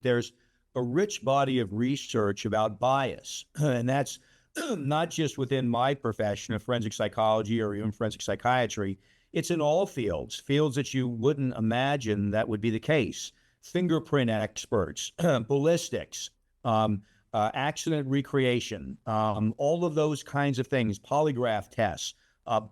there's a rich body of research about bias, and that's not just within my profession of forensic psychology or even forensic psychiatry. It's in all fields, fields that you wouldn't imagine that would be the case. Fingerprint experts, ballistics, accident recreation, all of those kinds of things, polygraph tests,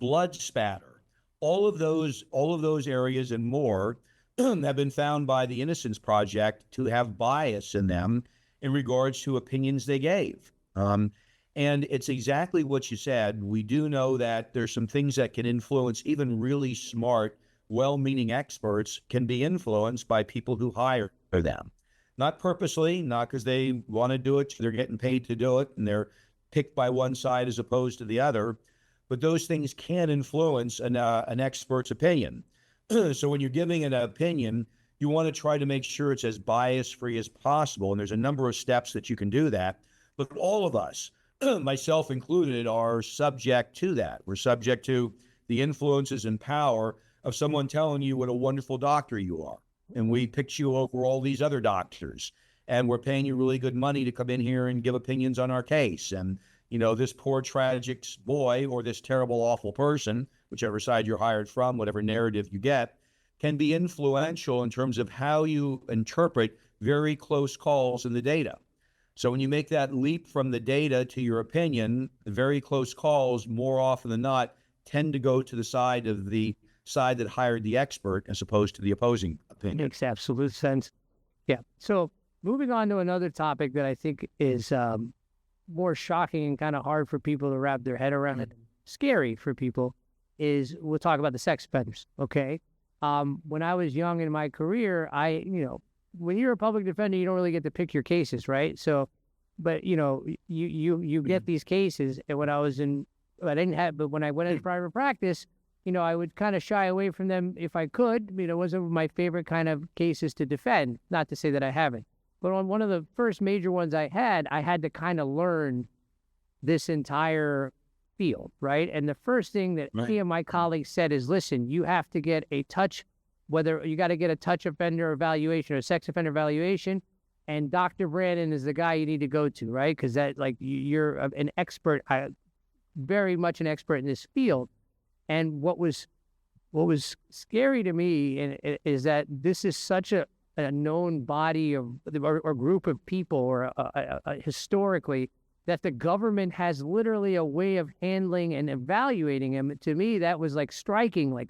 blood spatter, all of those areas and more have been found by the Innocence Project to have bias in them in regards to opinions they gave. And it's exactly what you said. We do know that there's some things that can influence even really smart, well-meaning experts can be influenced by people who hire them. Not purposely, not because they want to do it, they're getting paid to do it, and they're picked by one side as opposed to the other. But those things can influence an expert's opinion. So when you're giving an opinion, you want to try to make sure it's as bias-free as possible. And there's a number of steps that you can do that. But all of us, myself included, are subject to that. We're subject to the influences and power of someone telling you what a wonderful doctor you are. And we picked you over all these other doctors. And we're paying you really good money to come in here and give opinions on our case. And, this poor tragic boy or this terrible, awful person, whichever side you're hired from, whatever narrative you get, can be influential in terms of how you interpret very close calls in the data. So when you make that leap from the data to your opinion, the very close calls, more often than not, tend to go to the side that hired the expert as opposed to the opposing opinion. Makes absolute sense. Yeah. So moving on to another topic that I think is more shocking and kind of hard for people to wrap their head around, and scary for people, is we'll talk about the sex offenders. Okay. When I was young in my career, when you're a public defender, you don't really get to pick your cases, right? So, but you get these cases, and when I went into private practice, I would kind of shy away from them if I could. It wasn't my favorite kind of cases to defend. Not to say that I haven't, but on one of the first major ones I had to kind of learn this entire field, right? And the first thing that me and my colleagues said is, listen, you have to get a touch, whether you got to get a touch offender evaluation or a sex offender evaluation, and Dr. Brannon is the guy you need to go to, right? Because you're an expert, very much an expert in this field. And what was scary to me is that this is such a known body of or group of people, or historically, that the government has literally a way of handling and evaluating him. To me, that was like striking, like,